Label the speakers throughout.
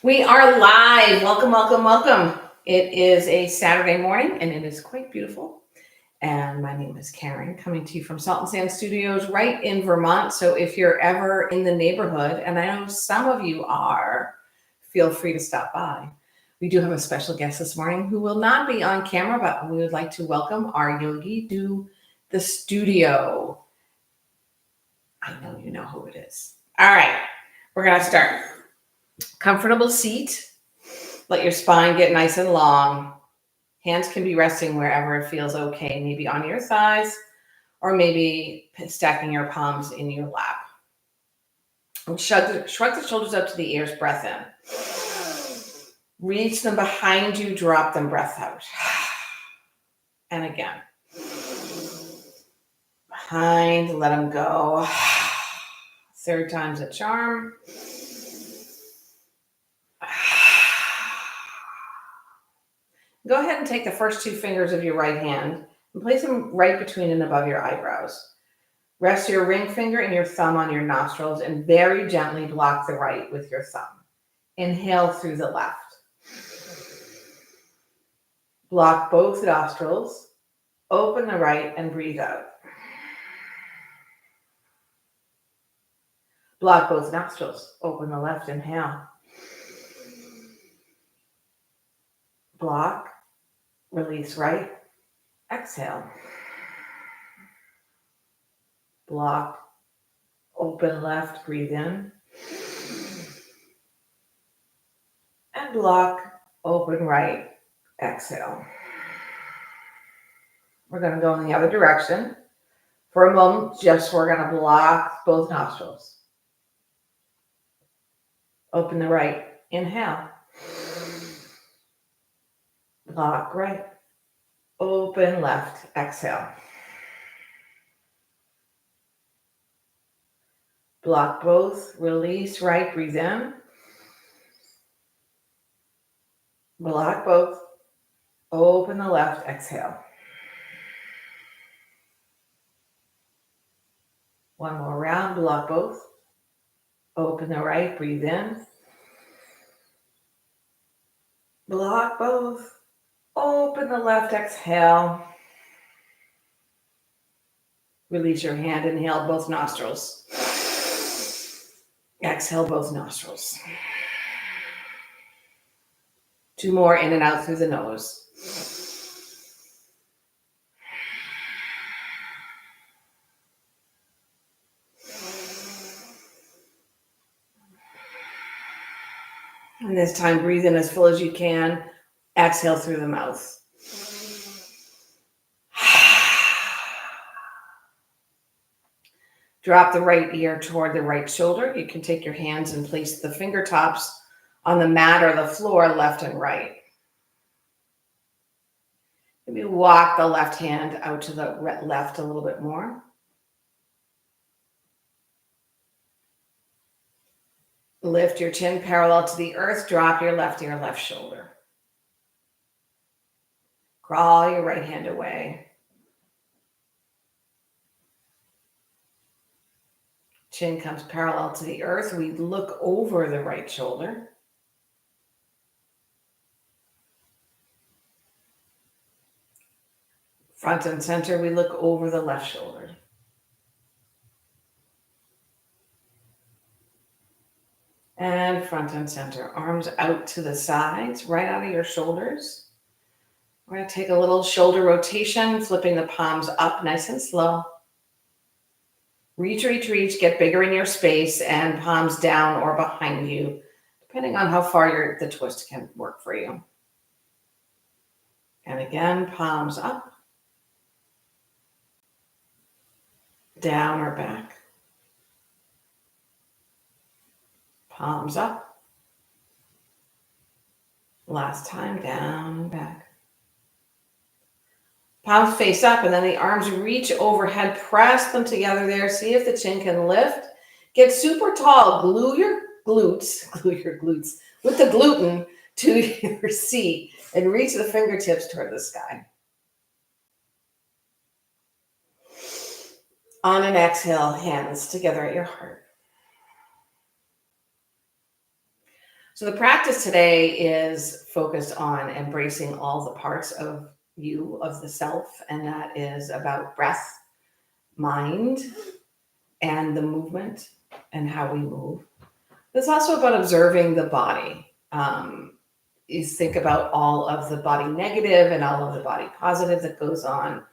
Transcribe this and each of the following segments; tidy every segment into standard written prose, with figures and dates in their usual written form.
Speaker 1: We are live. Welcome, welcome, welcome. It is a Saturday morning and it is quite beautiful. And my name is Karen, coming to you from Salt and Sand Studios right in Vermont. So if you're ever in the neighborhood, and I know some of you are, feel free to stop by. We do have a special guest this morning who will not be on camera, but we would like to welcome our yogi to the studio. I know you know who it is. All right, we're going to start. Comfortable seat. Let your spine get nice and long. Hands can be resting wherever it feels okay, maybe on your thighs or maybe stacking your palms in your lap. And shrug the shoulders up to the ears, breath in. Reach them behind you, drop them, breath out. And again. Behind, let them go. Third time's a charm. Go ahead and take the first two fingers of your right hand and place them right between and above your eyebrows. Rest your ring finger and your thumb on your nostrils and very gently block the right with your thumb. Inhale through the left. Block both nostrils. Open the right and breathe out. Block both nostrils. Open the left. Inhale. Block. Release right. Exhale. Block. Open left. Breathe in. And block. Open right. Exhale. We're going to go in the other direction. For a moment, we're going to block both nostrils. Open the right. Inhale. Block right. Open left. Exhale. Block both. Release right. Breathe in. Block both. Open the left. Exhale. One more round. Block both. Open the right. Breathe in. Block both. Open the left. Exhale. Release your hand. Inhale both nostrils. Exhale both nostrils. Two more in and out through the nose. And this time, breathe in as full as you can. Exhale through the mouth. Drop the right ear toward the right shoulder. You can take your hands and place the fingertips on the mat or the floor, left and right. Maybe walk the left hand out to the left a little bit more. Lift your chin parallel to the earth. Drop your left ear, left shoulder. Crawl your right hand away. Chin comes parallel to the earth. We look over the right shoulder. Front and center, we look over the left shoulder. And front and center, arms out to the sides, right out of your shoulders. We're going to take a little shoulder rotation, flipping the palms up nice and slow. Reach, reach, reach, get bigger in your space and palms down or behind you, depending on how far the twist can work for you. And again, palms up, down or back. Palms up. Last time, down and back. Palms face up, and then the arms reach overhead. Press them together there. See if the chin can lift. Get super tall. Glue your glutes with the gluten to your seat and reach the fingertips toward the sky. On an exhale, hands together at your heart. So the practice today is focused on embracing all the parts of you, of the self, and that is about breath, mind, and the movement and how we move. It's also about observing the body. You think about all of the body negative and all of the body positive that goes on,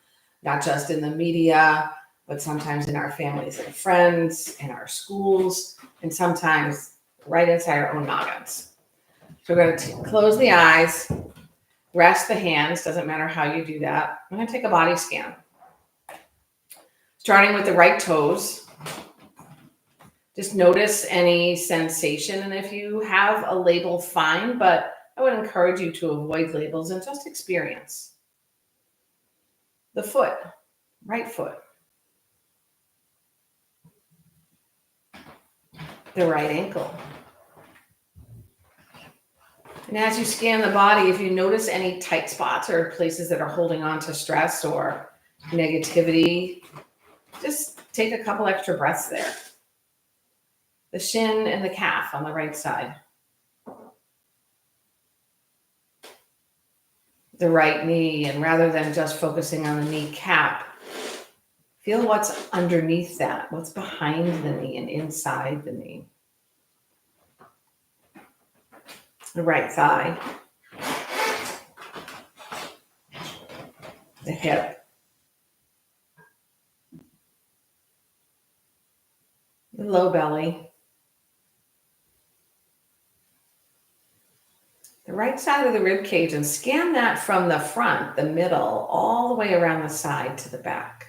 Speaker 1: not just in the media, but sometimes in our families and friends, in our schools, and sometimes right inside our own noggins. So we're going to close the eyes, rest the hands, doesn't matter how you do that. I'm going to take a body scan. Starting with the right toes, just notice any sensation. And if you have a label, fine, but I would encourage you to avoid labels and just experience. The foot, right foot. The right ankle. And as you scan the body, if you notice any tight spots or places that are holding on to stress or negativity, just take a couple extra breaths there. The shin and the calf on the right side. The right knee, and rather than just focusing on the kneecap, feel what's underneath that, what's behind the knee and inside the knee. The right thigh. The hip. The low belly. The right side of the rib cage, and scan that from the front, the middle, all the way around the side to the back.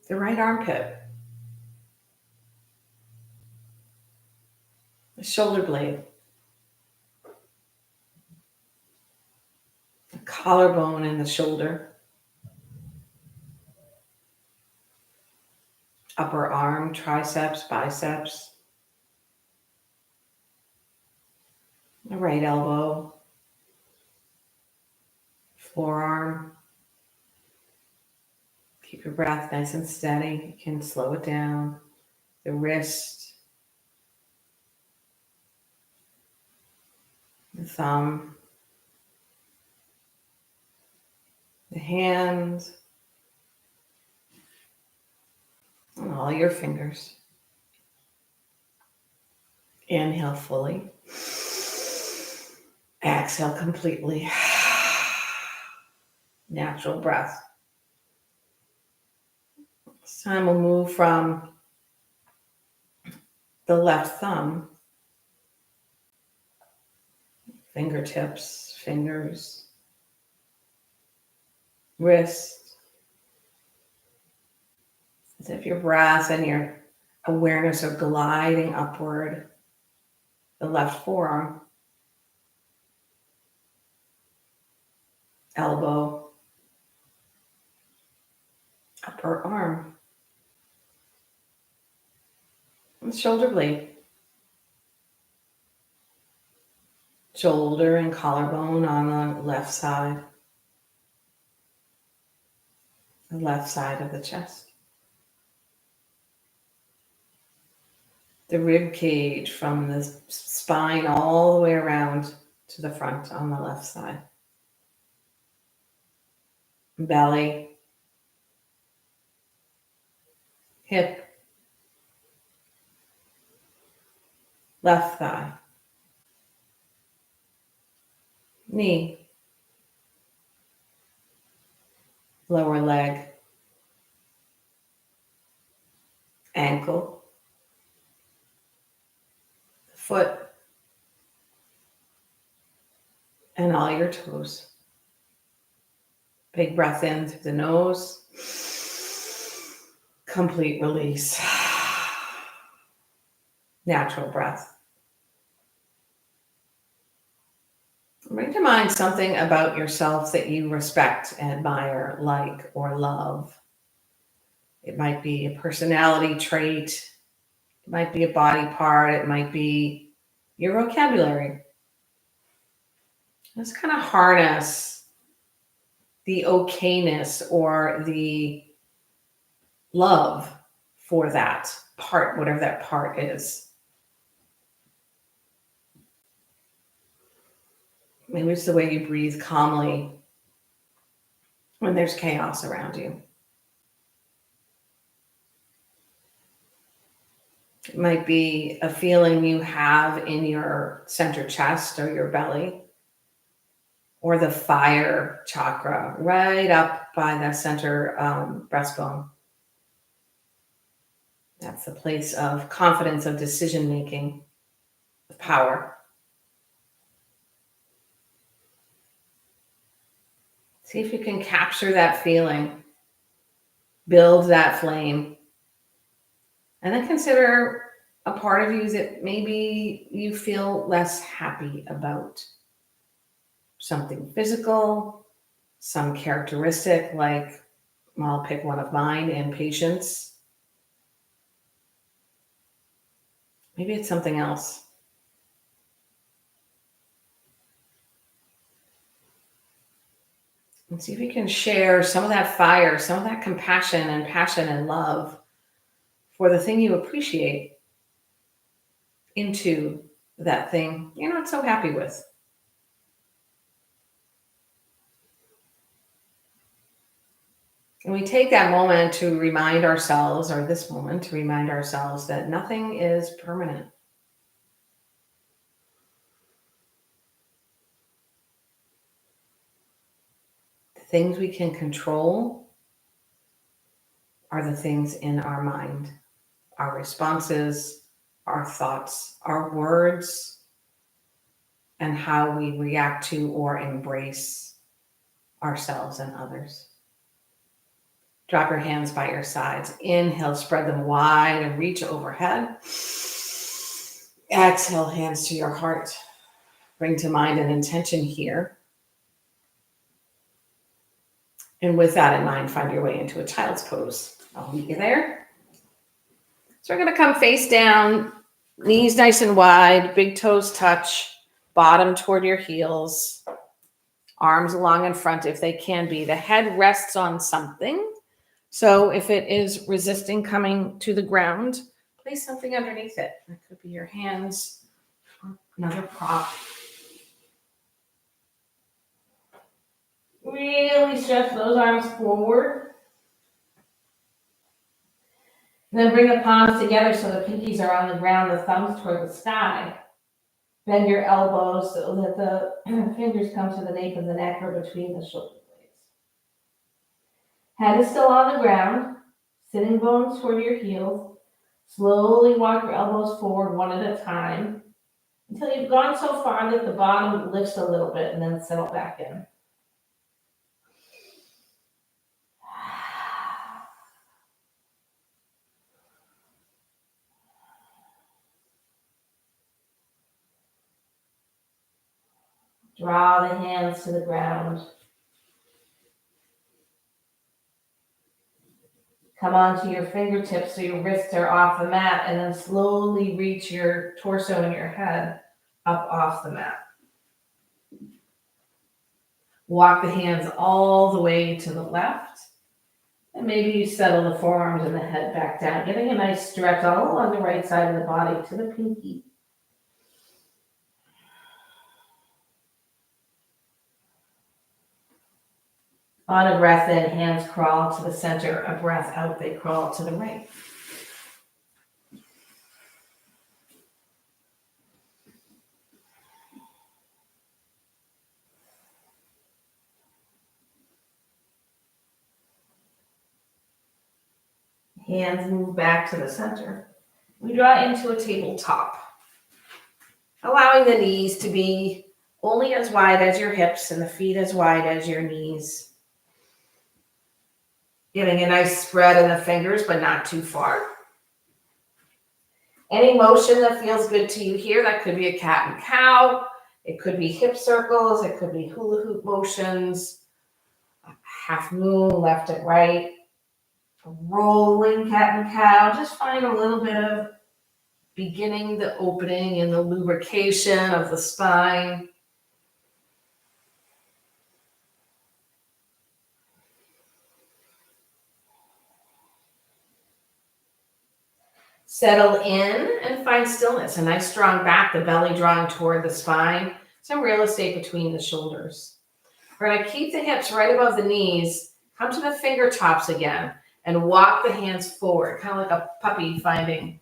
Speaker 1: The right armpit. The shoulder blade. The collarbone and the shoulder. Upper arm, triceps, biceps. The right elbow. Forearm. Keep your breath nice and steady. You can slow it down. The wrist. The thumb. The hand. And all your fingers. Inhale fully. Exhale completely. Natural breath. This time we'll move from the left thumb, fingertips, fingers, wrist, as if your breath and your awareness are gliding upward. The left forearm, elbow, upper arm, and shoulder blade. Shoulder and collarbone on the left side of the chest. The rib cage from the spine all the way around to the front on the left side. Belly, hip, left thigh, knee, lower leg, ankle, foot, and all your toes. Big breath in through the nose. Complete release. Natural breath. Bring to mind something about yourself that you respect, admire, like, or love. It might be a personality trait. It might be a body part. It might be your vocabulary. Just kind of harness the okayness or the love for that part, whatever that part is. Maybe it's the way you breathe calmly when there's chaos around you. It might be a feeling you have in your center chest or your belly, or the fire chakra right up by the center breastbone. That's the place of confidence, of decision making, of power. See if you can capture that feeling, build that flame, and then consider a part of you that maybe you feel less happy about. Something physical, some characteristic, like, well, I'll pick one of mine, impatience. Maybe it's something else. And see if you can share some of that fire, some of that compassion and passion and love for the thing you appreciate into that thing you're not so happy with. And we take that moment to remind ourselves, or this moment to remind ourselves, that nothing is permanent. The things we can control are the things in our mind, our responses, our thoughts, our words, and how we react to or embrace ourselves and others. Drop your hands by your sides. Inhale, spread them wide and reach overhead. Exhale, hands to your heart. Bring to mind an intention here. And with that in mind, find your way into a child's pose. I'll meet you there. So we're going to come face down, knees nice and wide, big toes touch, bottom toward your heels, arms along in front if they can be. The head rests on something. So if it is resisting coming to the ground, place something underneath it. It could be your hands or another prop. Really stretch those arms forward. And then bring the palms together so the pinkies are on the ground, the thumbs toward the sky. Bend your elbows so that the fingers come to the nape of the neck or between the shoulder blades. Head is still on the ground. Sitting bones toward your heels. Slowly walk your elbows forward one at a time until you've gone so far that the bottom lifts a little bit, and then settle back in. Draw the hands to the ground. Come onto your fingertips so your wrists are off the mat, and then slowly reach your torso and your head up off the mat. Walk the hands all the way to the left. And maybe you settle the forearms and the head back down, getting a nice stretch all on the right side of the body to the pinky. On a breath in, hands crawl to the center. A breath out, they crawl to the right. Hands move back to the center. We draw into a tabletop, allowing the knees to be only as wide as your hips and the feet as wide as your knees. Getting a nice spread in the fingers, but not too far. Any motion that feels good to you here, that could be a cat and cow. It could be hip circles. It could be hula hoop motions. Half moon, left and right. Rolling cat and cow. Just find a little bit of beginning the opening and the lubrication of the spine. Settle in and find stillness. A nice strong back, the belly drawing toward the spine. Some real estate between the shoulders. We're going to keep the hips right above the knees. Come to the fingertips again and walk the hands forward, kind of like a puppy finding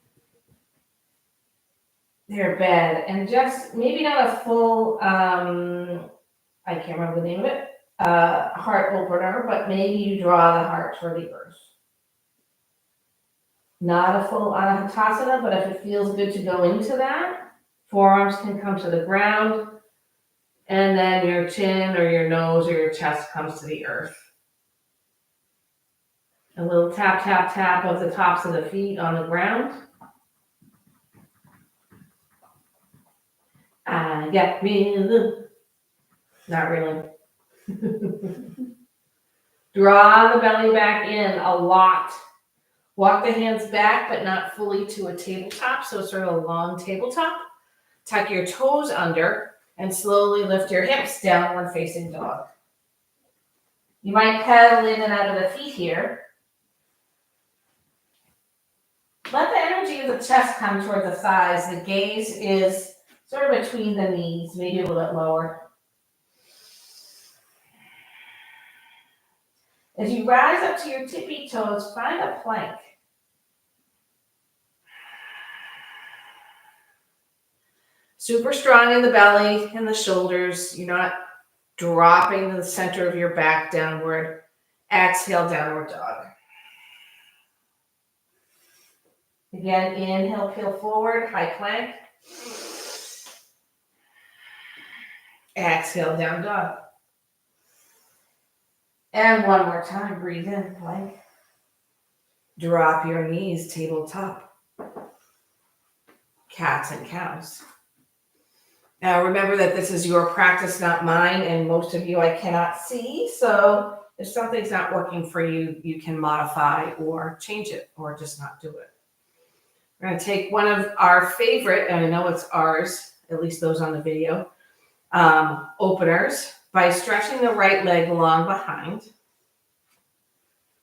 Speaker 1: their bed. And just maybe not a full, I can't remember the name of it, heart opener, but maybe you draw the heart toward the earth. Not a full anahatasana, but if it feels good to go into that, forearms can come to the ground, and then your chin or your nose or your chest comes to the earth. A little tap, tap, tap of the tops of the feet on the ground. I got me. Not really. Draw the belly back in a lot. Walk the hands back, but not fully to a tabletop, so sort of a long tabletop. Tuck your toes under and slowly lift your hips, downward facing dog. You might pedal in and out of the feet here. Let the energy of the chest come toward the thighs. The gaze is sort of between the knees, maybe a little bit lower. As you rise up to your tippy toes, find a plank. Super strong in the belly and the shoulders. You're not dropping the center of your back downward. Exhale, downward dog. Again, inhale, peel forward, high plank. Exhale, down dog. And one more time, breathe in, plank. Drop your knees, tabletop. Cats and cows. Now remember that this is your practice, not mine, and most of you I cannot see, so if something's not working for you, you can modify or change it or just not do it. We're going to take one of our favorite, and I know it's ours, at least those on the video, openers by stretching the right leg long behind,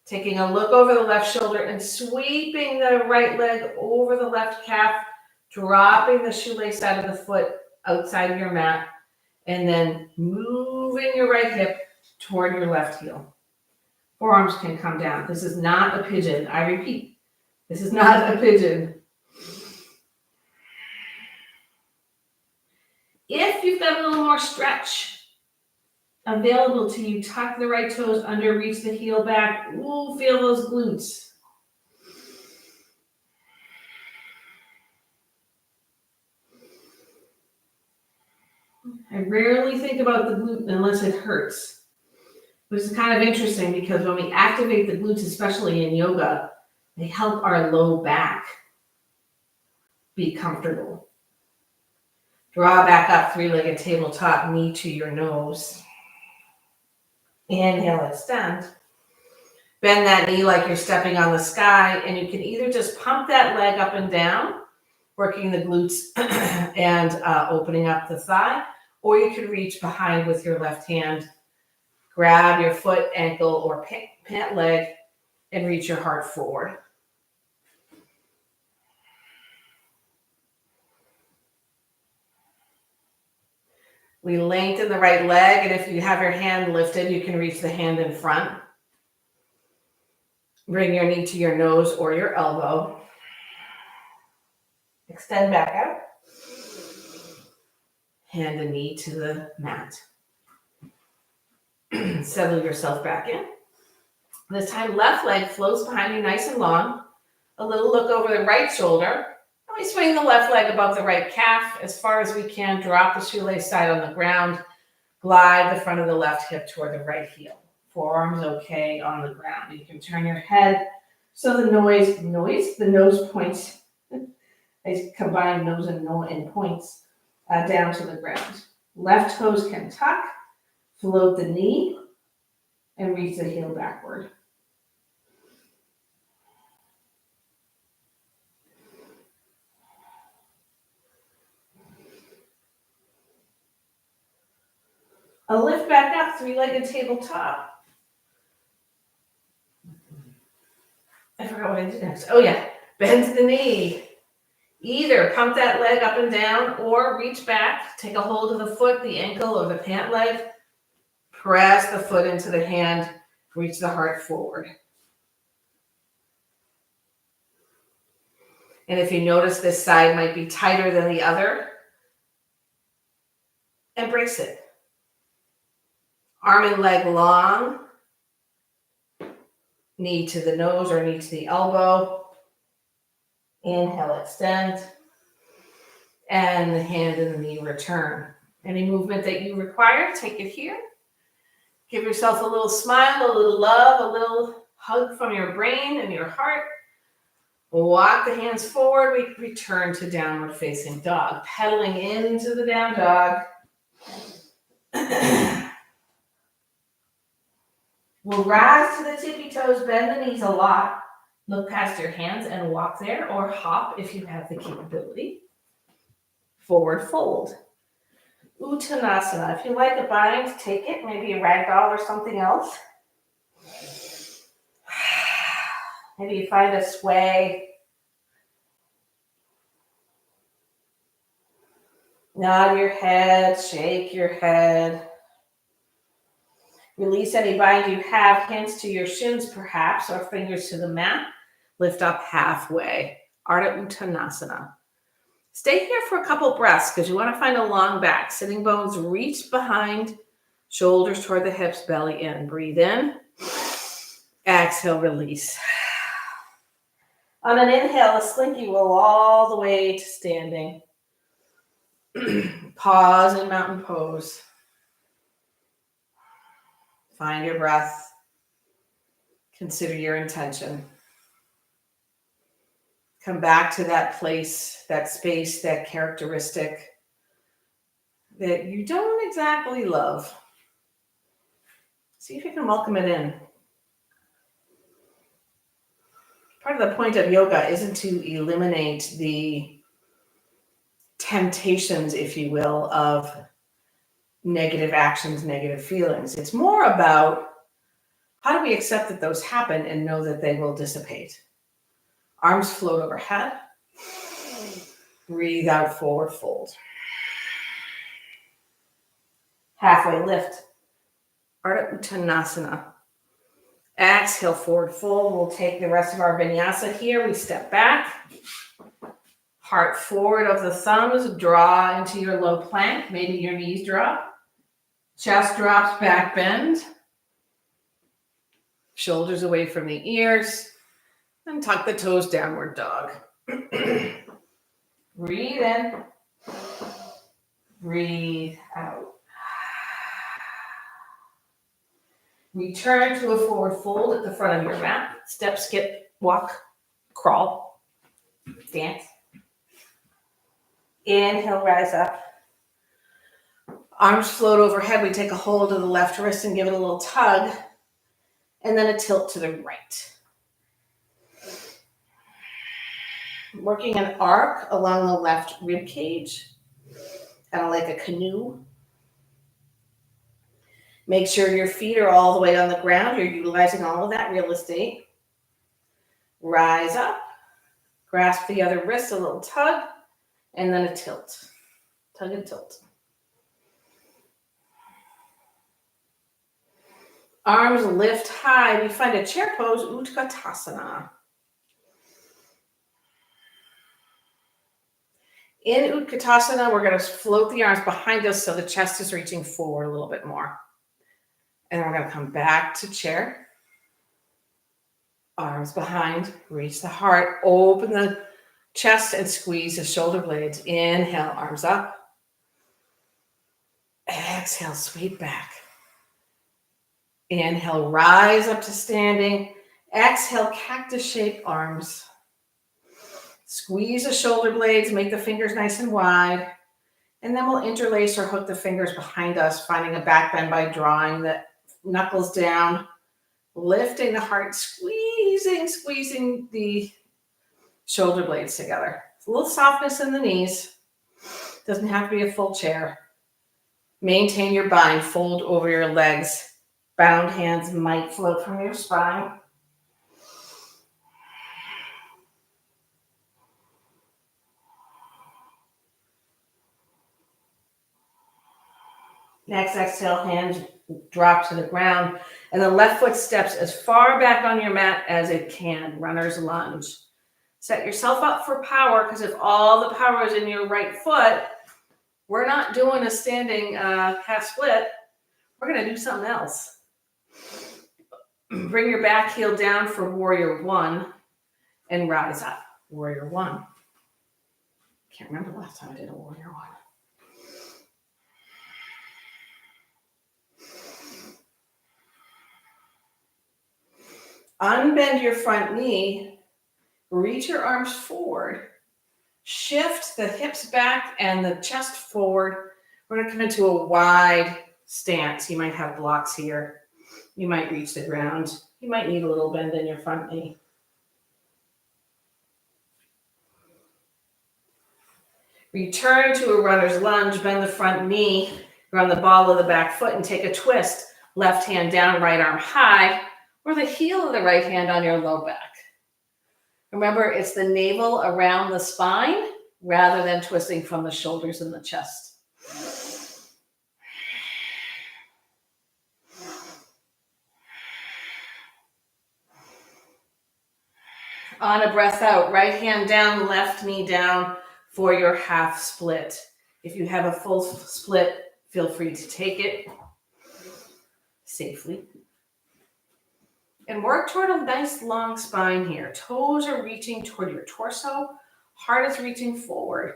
Speaker 1: taking a look over the left shoulder and sweeping the right leg over the left calf, dropping the shoelace out of the foot outside of your mat, and then moving your right hip toward your left heel. Forearms can come down. This is not a pigeon. I repeat, this is not a pigeon. If you've got a little more stretch available to you, tuck the right toes under, reach the heel back. Ooh, feel those glutes. I rarely think about the glute unless it hurts, which is kind of interesting because when we activate the glutes, especially in yoga, they help our low back be comfortable. Draw back up, three-legged tabletop, knee to your nose. Inhale, extend. Bend that knee like you're stepping on the sky, and you can either just pump that leg up and down, working the glutes and opening up the thigh, or you can reach behind with your left hand, grab your foot, ankle, or pant leg, and reach your heart forward. We lengthen the right leg, and if you have your hand lifted, you can reach the hand in front. Bring your knee to your nose or your elbow. Extend back out. Hand and knee to the mat. Settle yourself back in. This time, left leg floats behind you nice and long. A little look over the right shoulder. And we swing the left leg above the right calf as far as we can. Drop the shoelace side on the ground. Glide the front of the left hip toward the right heel. Forearms okay on the ground. You can turn your head so the nose points. I combine nose and points down to the ground. Left toes can tuck, float the knee, and reach the heel backward. A lift back up, three-legged tabletop. I forgot what I did next. Oh yeah, Bend the knee. Either pump that leg up and down or reach back, take a hold of the foot, the ankle, or the pant leg. Press the foot into the hand, reach the heart forward. And if you notice this side might be tighter than the other, embrace it. Arm and leg long, knee to the nose or knee to the elbow. Inhale, extend, and the hand and the knee return. Any movement that you require, take it here. Give yourself a little smile, a little love, a little hug from your brain and your heart. Walk the hands forward. We return to downward facing dog, pedaling into the down dog. We'll rise to the tippy toes, bend the knees a lot. Look past your hands and walk there, or hop if you have the capability. Forward fold. Uttanasana. If you like a bind, take it. Maybe a ragdoll or something else. Maybe you find a sway. Nod your head, shake your head. Release any bind you have, hands to your shins perhaps, or fingers to the mat. Lift up halfway. Ardha Uttanasana. Stay here for a couple breaths because you want to find a long back. Sitting bones reach behind, shoulders toward the hips, belly in. Breathe in. Exhale, release. On an inhale, a slinky roll all the way to standing. Pause in mountain pose. Find your breath. Consider your intention. Come back to that place, that space, that characteristic that you don't exactly love. See if you can welcome it in. Part of the point of yoga isn't to eliminate the temptations, if you will, of negative actions, negative feelings. It's more about how do we accept that those happen and know that they will dissipate. Arms float overhead. Breathe out, forward fold. Halfway lift. Ardha Uttanasana. Exhale, forward fold. We'll take the rest of our vinyasa here. We step back. Heart forward of the thumbs. Draw into your low plank. Maybe your knees drop. Chest drops, back bend. Shoulders away from the ears. And tuck the toes, downward dog. Breathe in. Breathe out. Return to a forward fold at the front of your mat. Step, skip, walk, crawl, dance. Inhale, rise up. Arms float overhead. We take a hold of the left wrist and give it a little tug. And then a tilt to the right. Working an arc along the left rib cage, kind of like a canoe. Make sure your feet are all the way on the ground. You're utilizing all of that real estate. Rise up. Grasp the other wrist, a little tug, and then a tilt. Tug and tilt. Arms lift high. We find a chair pose, Utkatasana. In Utkatasana, we're going to float the arms behind us so the chest is reaching forward a little bit more. And then we're going to come back to chair. Arms behind, reach the heart, open the chest and squeeze the shoulder blades. Inhale, arms up. Exhale, sweep back. Inhale, rise up to standing. Exhale, cactus shape arms. Squeeze the shoulder blades, make the fingers nice and wide. And then we'll interlace or hook the fingers behind us, finding a back bend by drawing the knuckles down, lifting the heart, squeezing the shoulder blades together. A little softness in the knees. Doesn't have to be a full chair. Maintain your bind, fold over your legs. Bound hands might float from your spine. Next, exhale, hands drop to the ground. And the left foot steps as far back on your mat as it can. Runner's lunge. Set yourself up for power, because if all the power is in your right foot, we're not doing a standing half split. We're going to do something else. Bring your back heel down for warrior one and rise up. Warrior one. Can't remember the last time I did a warrior one. Unbend your front knee, reach your arms forward, shift the hips back and the chest forward. We're going to come into a wide stance. You might have blocks here. You might reach the ground. You might need a little bend in your front knee. Return to a runner's lunge, bend the front knee, run the ball of the back foot and take a twist. Left hand down, right arm high, or the heel of the right hand on your low back. Remember, it's the navel around the spine rather than twisting from the shoulders and the chest. On a breath out, right hand down, left knee down for your half split. If you have a full split, feel free to take it safely. And work toward a nice long spine here. Toes are reaching toward your torso. Heart is reaching forward.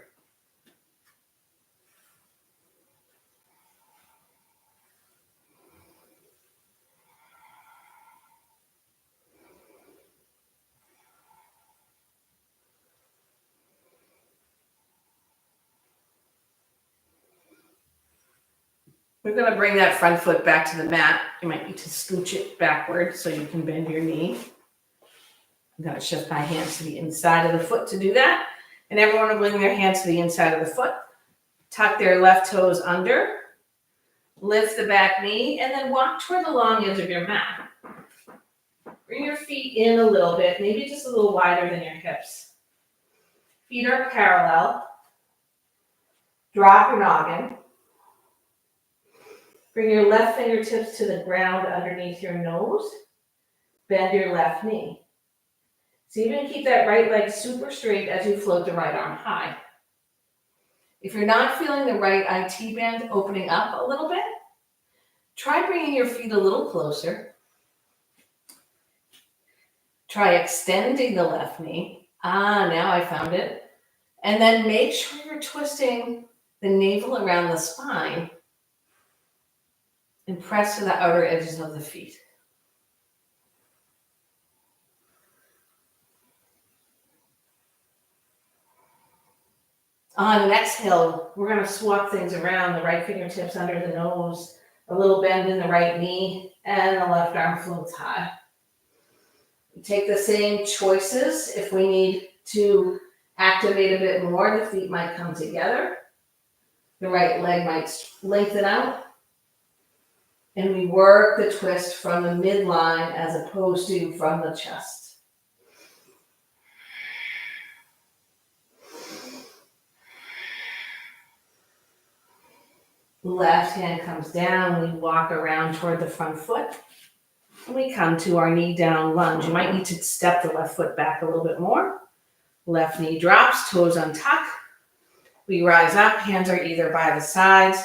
Speaker 1: We're going to bring that front foot back to the mat. You might need to scooch it backward so you can bend your knee. I'm going to shift my hands to the inside of the foot to do that. And everyone will bring their hands to the inside of the foot. Tuck their left toes under. Lift the back knee and then walk toward the long edge of your mat. Bring your feet in a little bit, maybe just a little wider than your hips. Feet are parallel. Drop your noggin. Bring your left fingertips to the ground underneath your nose. Bend your left knee. So you're going to keep that right leg super straight as you float the right arm high. If you're not feeling the right IT band opening up a little bit, try bringing your feet a little closer. Try extending the left knee. Now I found it. And then make sure you're twisting the navel around the spine and press to the outer edges of the feet. On an exhale, we're going to swap things around. The right fingertips under the nose, a little bend in the right knee, and the left arm floats high. We take the same choices. If we need to activate a bit more, the feet might come together. The right leg might lengthen out. And we work the twist from the midline as opposed to from the chest. Left hand comes down. We walk around toward the front foot. And we come to our knee down lunge. You might need to step the left foot back a little bit more. Left knee drops, toes untuck. We rise up. Hands are either by the sides,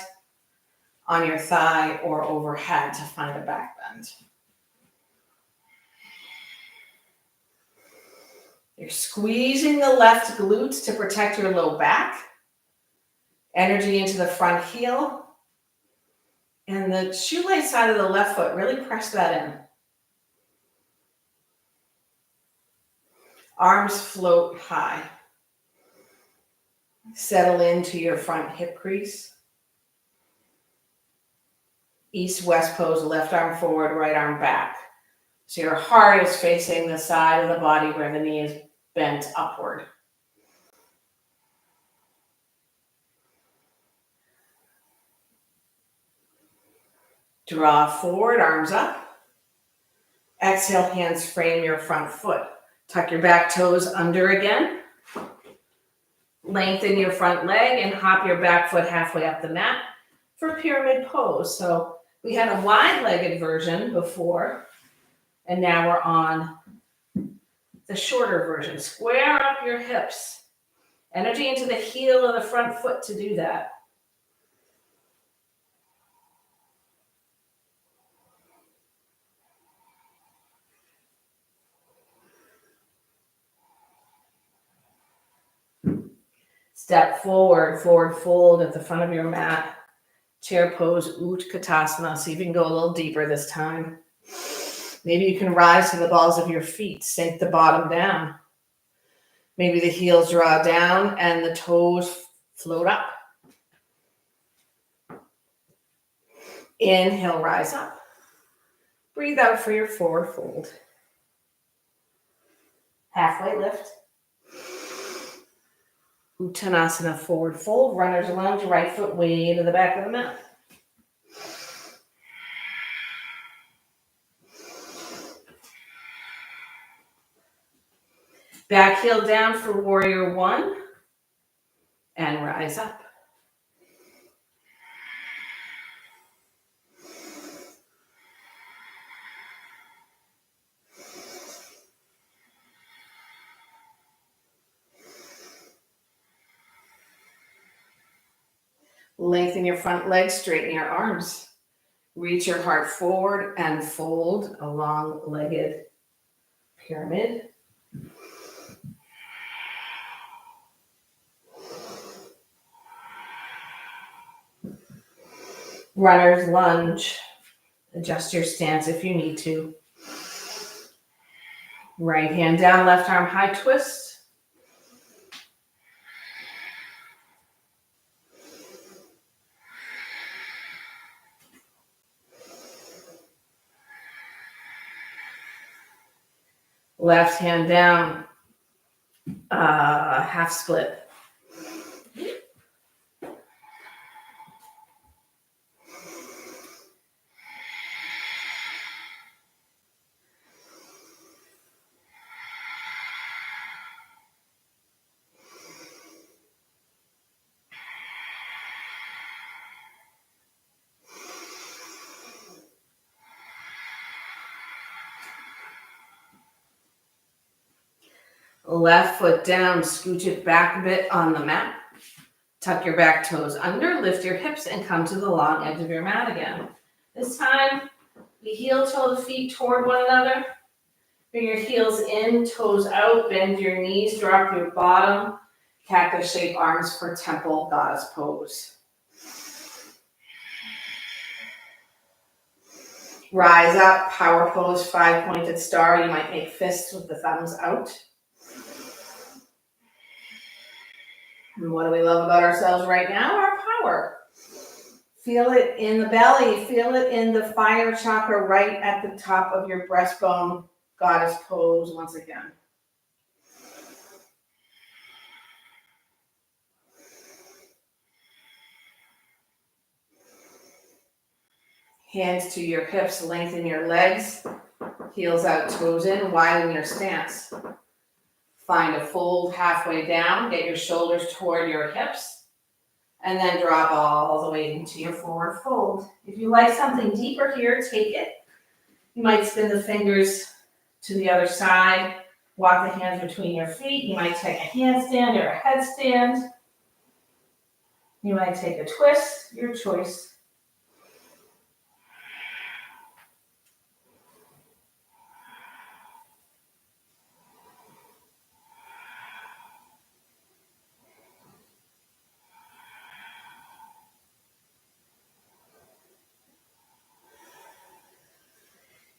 Speaker 1: on your thigh, or overhead to find a back bend. You're squeezing the left glutes to protect your low back. Energy into the front heel. And the shoelace side of the left foot, really press that in. Arms float high. Settle into your front hip crease. East-west pose, left arm forward, right arm back. So your heart is facing the side of the body where the knee is bent upward. Draw forward, arms up. Exhale, hands frame your front foot. Tuck your back toes under again. Lengthen your front leg and hop your back foot halfway up the mat for pyramid pose. So we had a wide-legged version before, and now we're on the shorter version. Square up your hips. Energy into the heel of the front foot to do that. Step forward, forward fold at the front of your mat. Chair pose, Utkatasana. See if you can go a little deeper this time. Maybe you can rise to the balls of your feet, sink the bottom down. Maybe the heels draw down and the toes float up. Inhale, rise up. Breathe out for your forward fold. Halfway lift. Uttanasana, forward fold. Runner's lunge, right foot way to the back of the mat. Back heel down for warrior one. And rise up. Lengthen your front legs, straighten your arms. Reach your heart forward and fold a long-legged pyramid. Runner's lunge. Adjust your stance if you need to. Right hand down, left arm high twist. Left hand down, half split. Left foot down, scooch it back a bit on the mat. Tuck your back toes under, lift your hips, and come to the long edge of your mat again. This time, we heel toe the feet toward one another. Bring your heels in, toes out, bend your knees, drop your bottom. Cactus shape arms for temple goddess pose. Rise up, power pose, five-pointed star. You might make fists with the thumbs out. And what do we love about ourselves right now? Our power. Feel it in the belly. Feel it in the fire chakra right at the top of your breastbone. Goddess pose once again. Hands to your hips, lengthen your legs. Heels out, toes in, widen your stance. Find a fold halfway down. Get your shoulders toward your hips. And then drop all the way into your forward fold. If you like something deeper here, take it. You might spin the fingers to the other side. Walk the hands between your feet. You might take a handstand or a headstand. You might take a twist, your choice.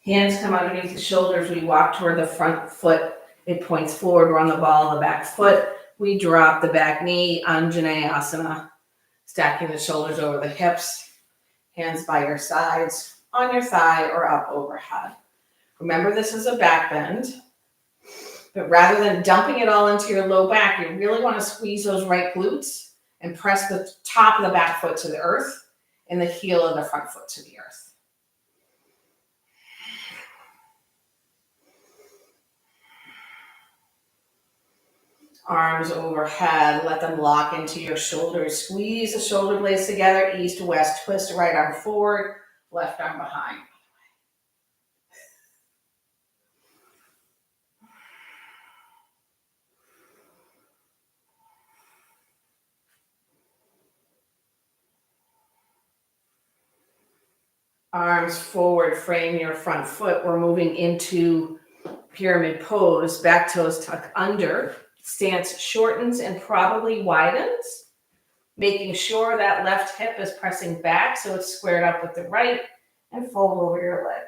Speaker 1: Hands come underneath the shoulders. We walk toward the front foot. It points forward. We're on the ball of the back foot. We drop the back knee, Anjaneyasana, stacking the shoulders over the hips. Hands by your sides, on your thigh or up overhead. Remember, this is a back bend. But rather than dumping it all into your low back, you really want to squeeze those right glutes and press the top of the back foot to the earth and the heel of the front foot to the earth. Arms overhead, let them lock into your shoulders. Squeeze the shoulder blades together, east to west. Twist the right arm forward, left arm behind. Arms forward, frame your front foot. We're moving into pyramid pose. Back toes tuck under. Stance shortens and probably widens, making sure that left hip is pressing back so it's squared up with the right, and fold over your leg.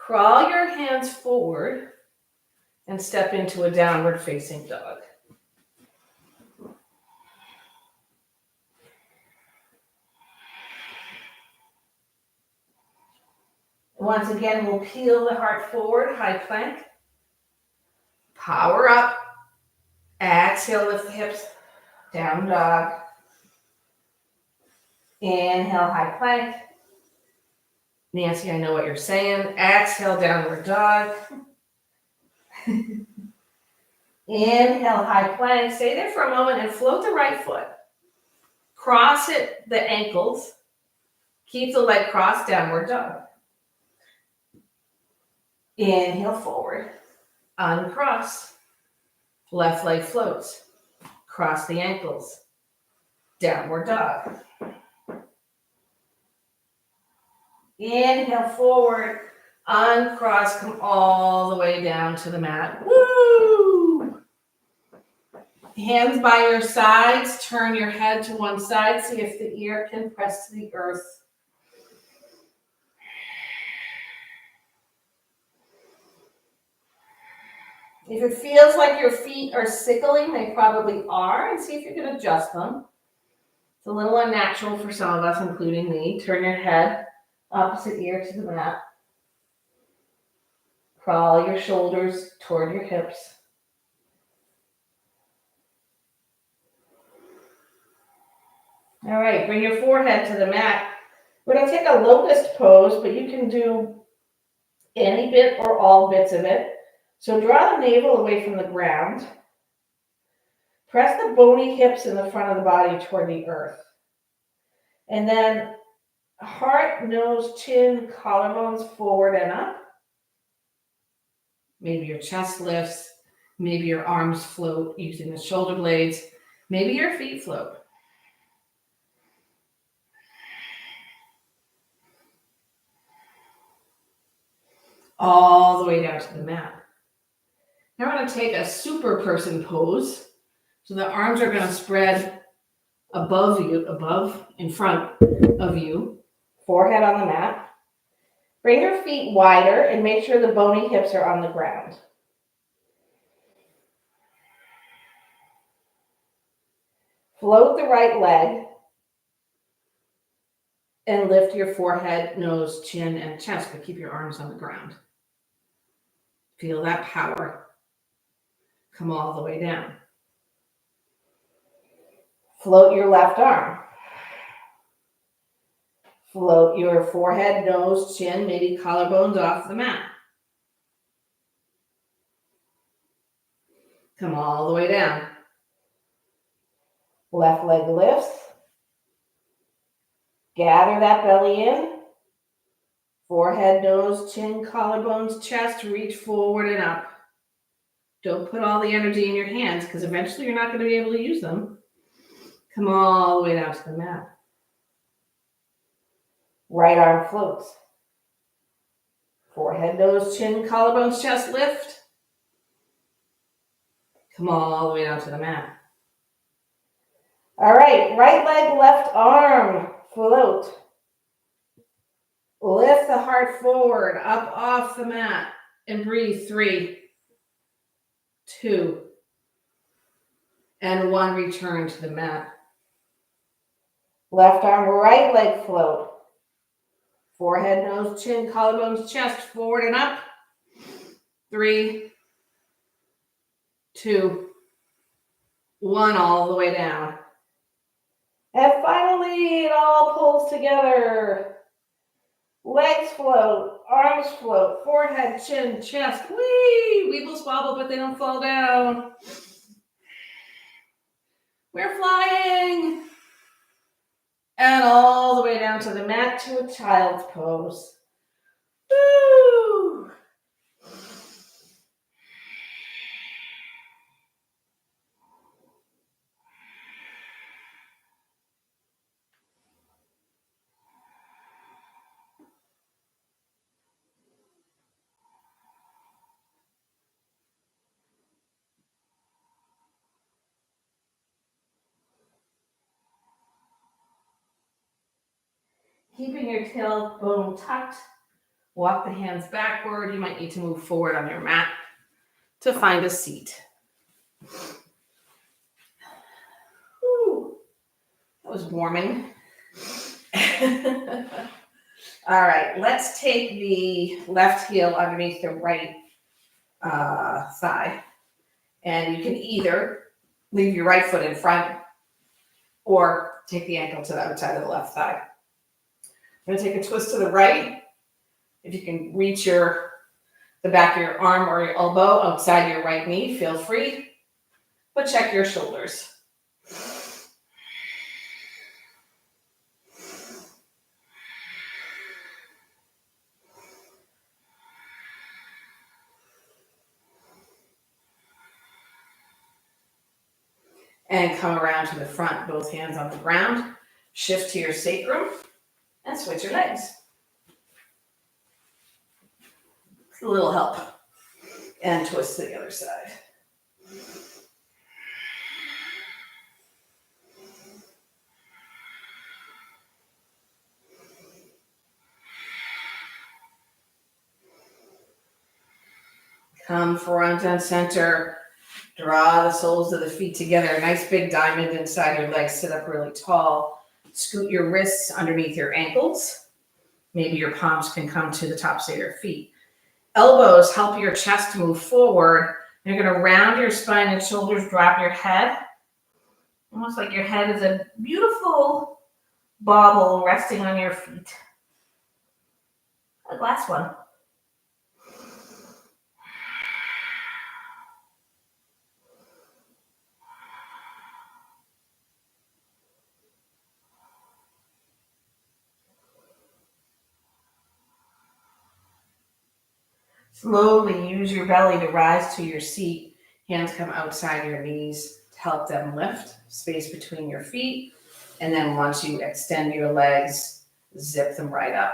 Speaker 1: Crawl your hands forward and step into a downward facing dog. Once again, we'll peel the heart forward, high plank. Power up. Exhale, lift the hips, down dog. Inhale, high plank. Nancy, I know what you're saying. Exhale, downward dog. Inhale, high plank. Stay there for a moment and float the right foot. Cross it, the ankles. Keep the leg crossed, downward dog. Inhale, forward. Uncross. Left leg floats. Cross the ankles. Downward dog. Inhale, forward. Uncross. Come all the way down to the mat. Woo! Hands by your sides. Turn your head to one side. See if the ear can press to the earth. If it feels like your feet are sickling, they probably are, and see if you can adjust them. It's a little unnatural for some of us, including me. Turn your head opposite ear to the mat. Crawl your shoulders toward your hips. All right, bring your forehead to the mat. We're going to take a locust pose, but you can do any bit or all bits of it. So draw the navel away from the ground. Press the bony hips in the front of the body toward the earth. And then heart, nose, chin, collarbones forward and up. Maybe your chest lifts. Maybe your arms float using the shoulder blades. Maybe your feet float. All the way down to the mat. Now we're going to take a super person pose. So the arms are going to spread above you, in front of you, forehead on the mat. Bring your feet wider and make sure the bony hips are on the ground. Float the right leg and lift your forehead, nose, chin, and chest, but keep your arms on the ground. Feel that power. Come all the way down. Float your left arm. Float your forehead, nose, chin, maybe collarbones off the mat. Come all the way down. Left leg lifts. Gather that belly in. Forehead, nose, chin, collarbones, chest, reach forward and up. Don't put all the energy in your hands because eventually you're not going to be able to use them. Come all the way down to the mat. Right arm floats. Forehead, nose, chin, collarbones, chest lift. Come all the way down to the mat. All right, right leg, left arm, float. Lift the heart forward, up off the mat, and breathe. 3, 2, and 1. Return to the mat. Left arm, right leg float. Forehead, nose, chin, collarbones, chest, forward and up. 3, 2, 1, all the way down. And finally, it all pulls together. Legs float, arms float, forehead, chin, chest. Whee! Weebles wobble, but they don't fall down. We're flying. And all the way down to the mat to a child's pose. Woo! Keeping your tailbone tucked, walk the hands backward. You might need to move forward on your mat to find a seat. Whew. That was warming. All right, let's take the left heel underneath the right thigh. And you can either leave your right foot in front or take the ankle to the outside of the left thigh. I'm going to take a twist to the right. If you can reach the back of your arm or your elbow outside your right knee, feel free, but check your shoulders. And come around to the front, both hands on the ground. Shift to your sacrum and switch your legs. A little help. And twist to the other side. Come front and center. Draw the soles of the feet together. A nice big diamond inside your legs. Sit up really tall. Scoot your wrists underneath your ankles. Maybe your palms can come to the tops of your feet. Elbows help your chest move forward. You're going to round your spine and shoulders, drop your head. Almost like your head is a beautiful bauble resting on your feet. Like last one. Slowly use your belly to rise to your seat. Hands come outside your knees to help them lift. Space between your feet. And then once you extend your legs, zip them right up.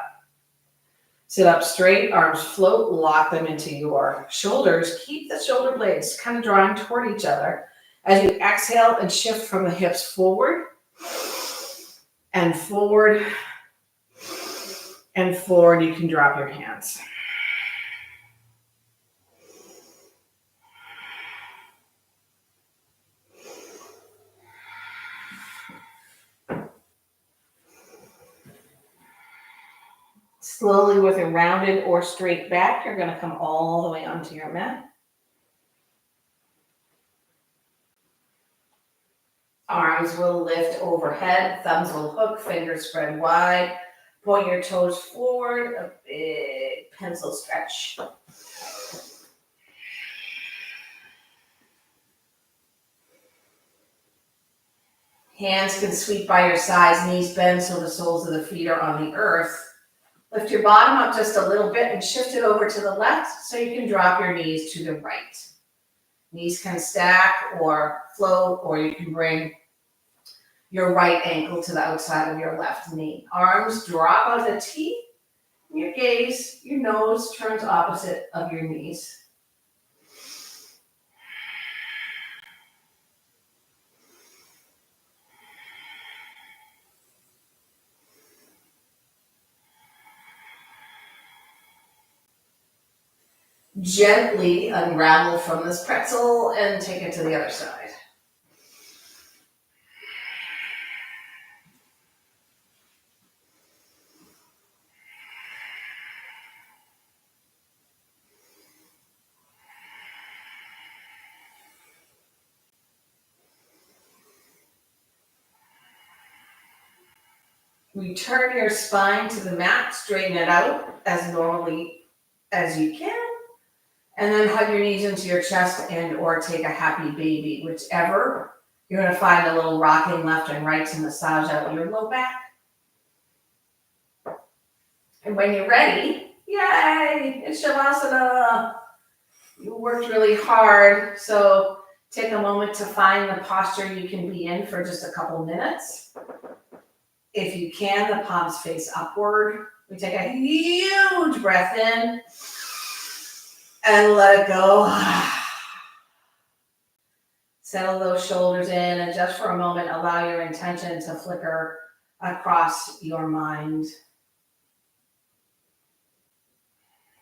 Speaker 1: Sit up straight, arms float, lock them into your shoulders. Keep the shoulder blades kind of drawing toward each other. As you exhale and shift from the hips forward and forward and forward, you can drop your hands. Slowly with a rounded or straight back, you're going to come all the way onto your mat. Arms will lift overhead, thumbs will hook, fingers spread wide. Point your toes forward, a big pencil stretch. Hands can sweep by your sides, knees bend so the soles of the feet are on the earth. Lift your bottom up just a little bit and shift it over to the left so you can drop your knees to the right. Knees can stack or float, or you can bring your right ankle to the outside of your left knee. Arms drop out the T. Your gaze, your nose turns opposite of your knees. Gently unravel from this pretzel and take it to the other side. Return your spine to the mat, straighten it out as normally as you can, and then hug your knees into your chest and or take a happy baby, whichever. You're going to find a little rocking left and right to massage out your low back. And when you're ready, yay, it's Shavasana. You worked really hard, so take a moment to find the posture you can be in for just a couple minutes. If you can, the palms face upward. We take a huge breath in and let it go. Settle those shoulders in, and just for a moment, allow your intention to flicker across your mind.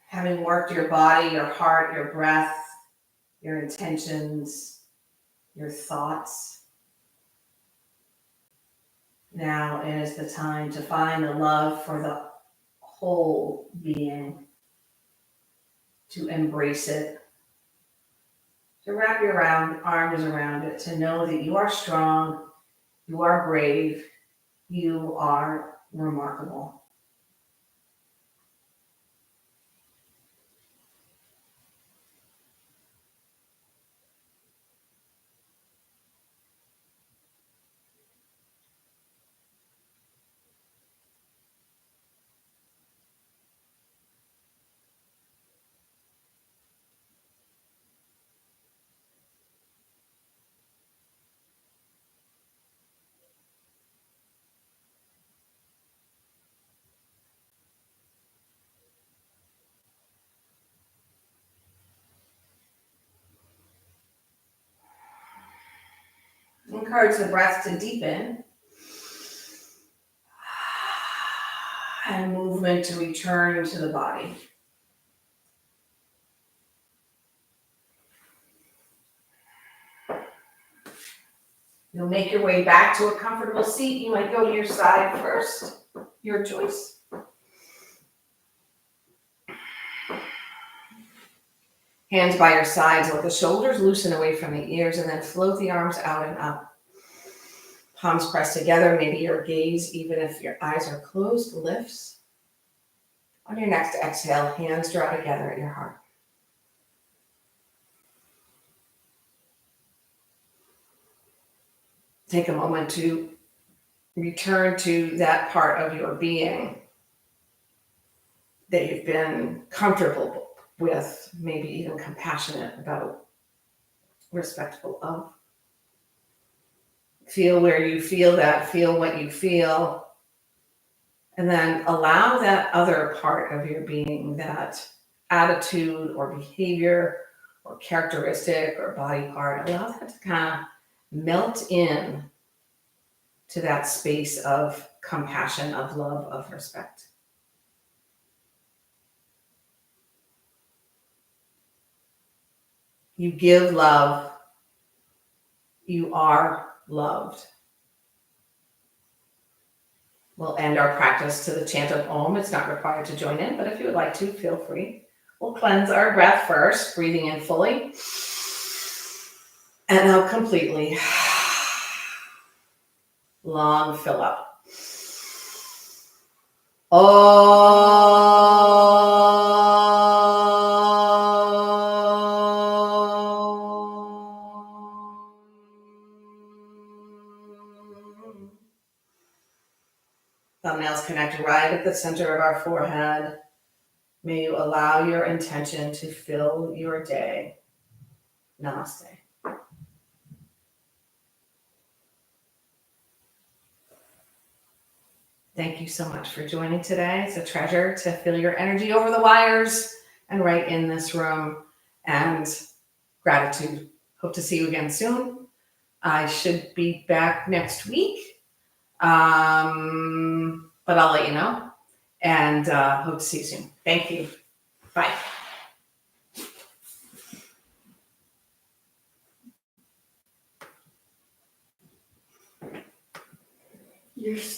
Speaker 1: Having worked your body, your heart, your breath, your intentions, your thoughts, now is the time to find the love for the whole being, to embrace it, to wrap your arms around it, to know that you are strong, you are brave, you are remarkable. Encourage the breath to deepen and movement to return to the body. You'll make your way back to a comfortable seat. You might go to your side first, your choice. Hands by your sides, let the shoulders loosen away from the ears, and then float the arms out and up. Palms pressed together, maybe your gaze, even if your eyes are closed, lifts. On your next exhale, hands draw together at your heart. Take a moment to return to that part of your being that you've been comfortable with, maybe even compassionate about, respectful of. Feel where you feel that, feel what you feel, and then allow that other part of your being, that attitude or behavior or characteristic or body part, allow that to kind of melt in to that space of compassion, of love, of respect. You give love. You are loved. We'll end our practice to the chant of Om. It's not required to join in, but if you would like to, feel free. We'll cleanse our breath first, breathing in fully and out completely. Long fill up. Thumbnails connect right at the center of our forehead. May you allow your intention to fill your day. Namaste. Thank you so much for joining today. It's a treasure to feel your energy over the wires and right in this room. And gratitude. Hope to see you again soon. I should be back next week, but I'll let you know. And hope to see you soon. Thank you. Bye. You're